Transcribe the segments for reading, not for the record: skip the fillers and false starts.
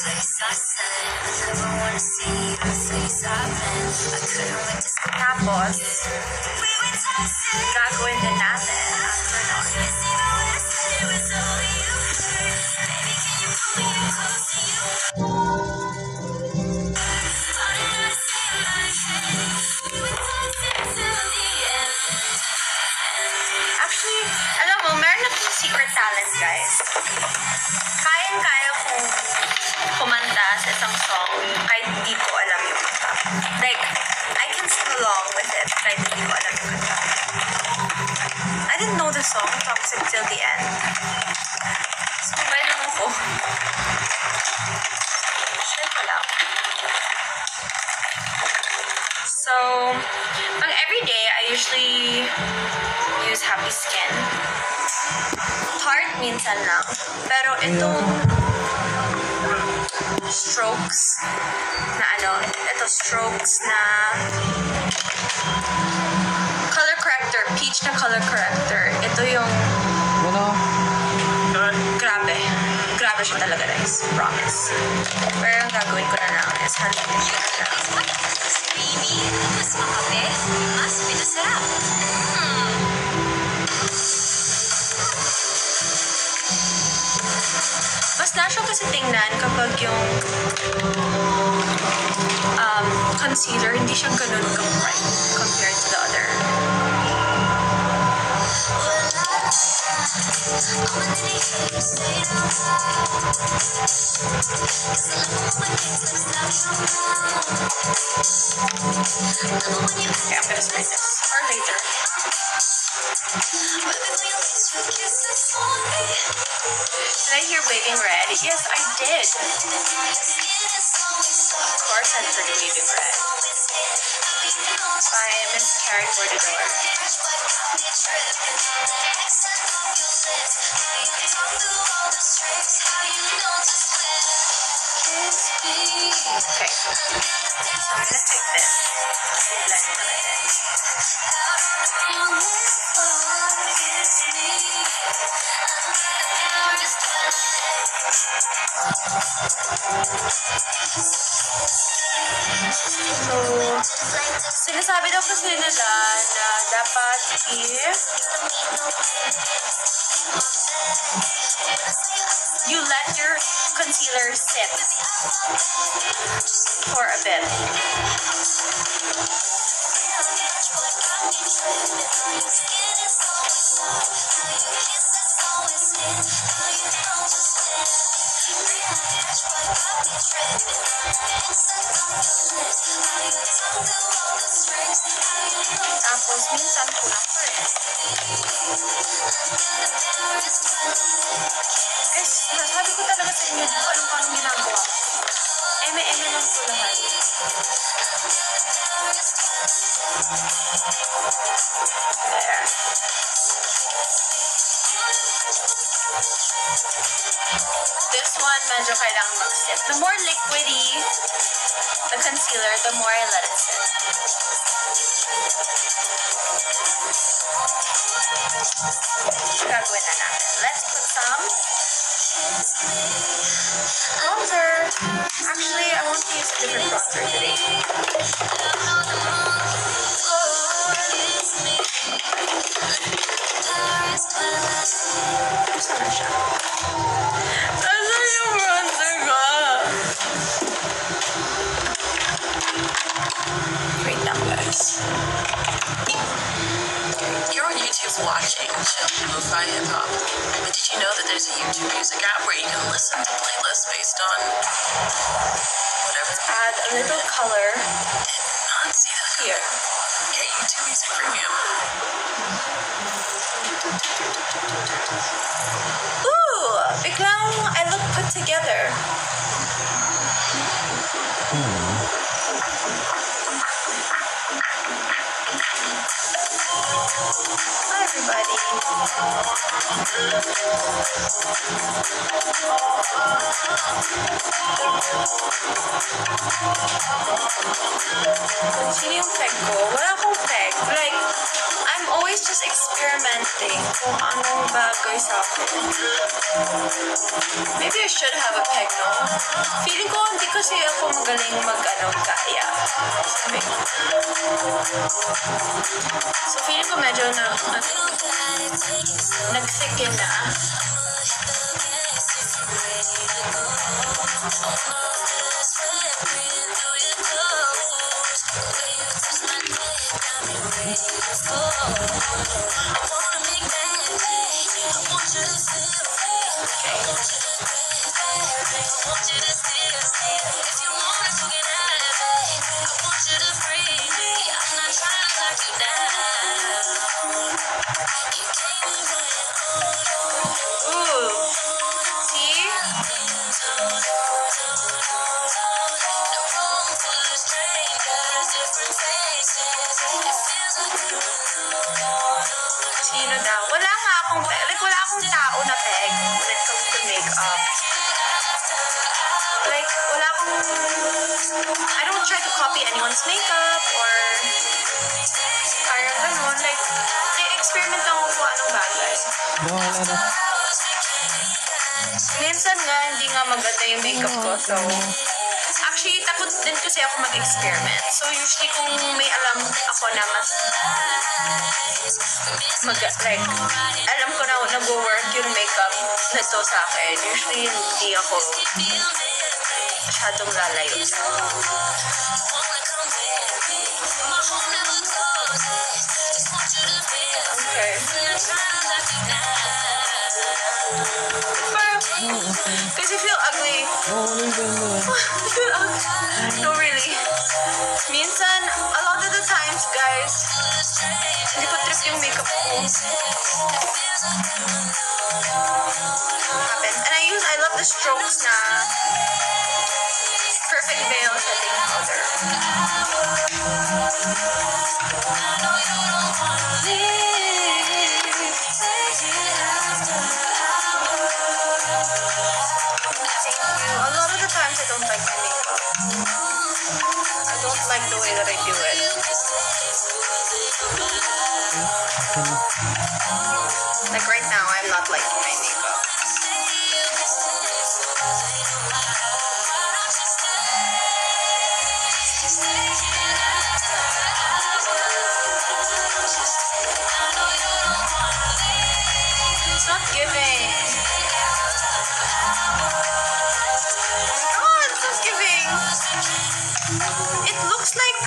Tapos, gagawin din natin. Actually, alam mo, meron akong secret talent, guys. Kayang-kaya kong kumanta sa isang song kahit hindi ko alam yung kanta. Like, I can sing along with it kahit hindi ko alam yung kanta. I didn't know the song Toxic till the end. So, mabay lang ako. Share ko lang. So, pang everyday, I usually use Happy Skin. Heart minsan lang. Pero itong strokes na strokes na color corrector, peach na color corrector. Ito yung grabe siya talaga, guys. Promise. Pero yung gagawin ko na lang is hanapin siya na lang. Creamy, mas makape, mas pinasarap. Mas natural kasi tingnan kapag yung concealer, hindi siya ganun ka-bright compared to the other. Okay, I'm gonna spray this. Or later. Did I hear Waving Red? Yes, I did. Of course I heard Waving Red. By Miss Karen Bordador. Okay. So I'm gonna take this. So, sinasabi daw kasi nila na dapat you let your concealer sit for a bit. Tapos minsan kulang pa rin. Guys, sabi ko talaga sa inyo, alam ko anong ginagawa. Eme-eme lang po lahat. There. This one, medyo kailangan mag-sit. The more liquidy the concealer, the more I let it sit. Gagawin na natin. Let's put some bronzer. Actually, I want to use a different bronzer today. Saan siya? Saan yung bronzer ko? Wait lang, guys. You're on YouTube's watching Lo-Fi Hip Hop. But did you know that there's a YouTube music app where you can listen to playlists based on whatever? Add a little color And not see that here. Get YouTube Music Premium. Ooh! Biglang I look put together. Hi, everybody. Sino yung peg ko? Wala akong peg. Like, I'm always just experimenting kung anong bagay sa akin. Maybe I should have a peg, no? Feeling ko hindi kasi ako magaling kaya. So feeling ko medyo nag-thicken na. Ooh. See? Sino daw? Wala nga akong peg. Like, wala akong tao na peg when it comes to makeup. Like, wala akong... I don't try to copy anyone's makeup or... Parang ganun. Like, experiment lang ako kung anong bagay. Minsan nga, hindi nga maganda yung makeup ko. So, actually, takot din kasi ako mag-experiment. So, usually kung may alam ako na mas like, alam ko na nag-work yung makeup na to sa akin. Usually, hindi ako masyadong lalayo dyan. Okay. Because you feel ugly. You feel ugly. No, really. Minsan, a lot of the times, guys, hindi ko trip yung makeup ko. Happens. And I love the strokes na Perfect Veil setting powder. A lot of the times I don't like my makeup. I don't like the way that I do it. Like right now, I'm not liking my makeup. It's not giving. Oh, it's not giving. It looks like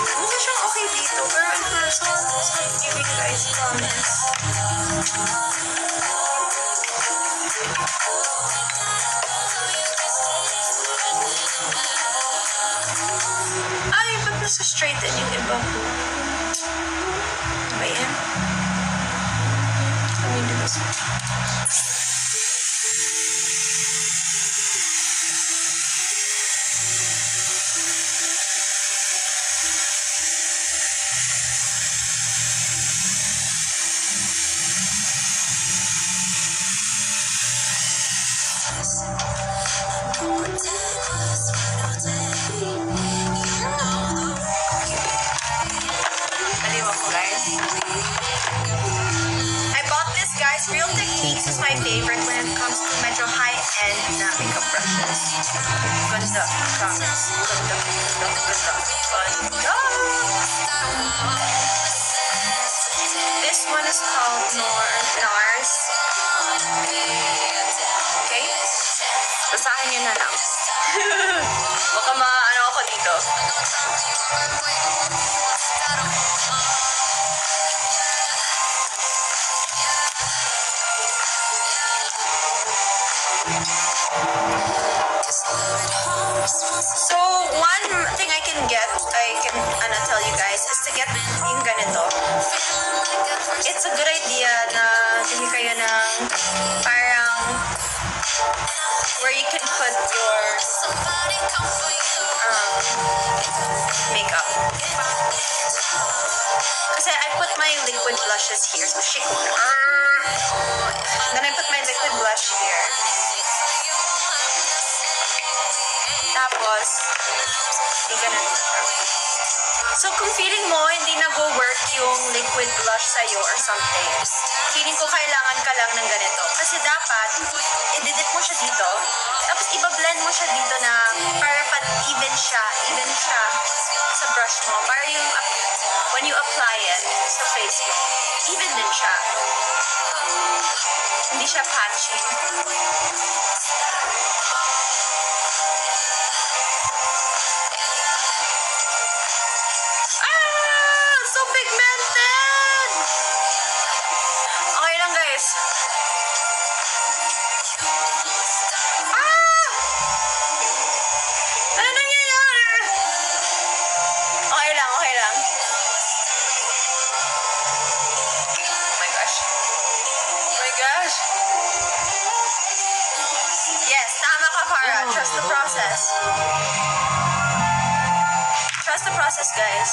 mukha siyang okay dito, pero in person, it's not giving, guys. Promise. Ay, ba't nasa straighten yung iba? Ba yan? Let me do this one. Aliwa ko, guys. I bought this, guys. Real Techniques is my favorite when it comes to medyo high-end na makeup brushes. Ganda. Promise. Ganda. This one is called NARS. Okay? Basahin nyo na lang. Baka ano ako dito. So, one thing I can tell you guys is to get yung ganito. It's a good idea na bili kayo ng parang where you can put your makeup. Kasi I put my liquid blushes here. So, shake mo na. Then I put my liquid blush here. Tapos, ganun. So, kung feeling mo hindi nag-work yung liquid blush sa'yo or something, feeling ko kailangan ka lang ng ganito. Kasi dapat, i-dip mo siya dito, tapos iba-blend mo siya dito na para even siya sa brush mo. Para yung, when you apply it sa face mo, even din siya. Hindi siya patchy. So pigmented! Okay lang, guys. Ano nangyayari? Okay lang, okay lang. Oh my gosh. Oh my gosh. Yes, tama ka, Farah. Trust the process. Trust the process, guys.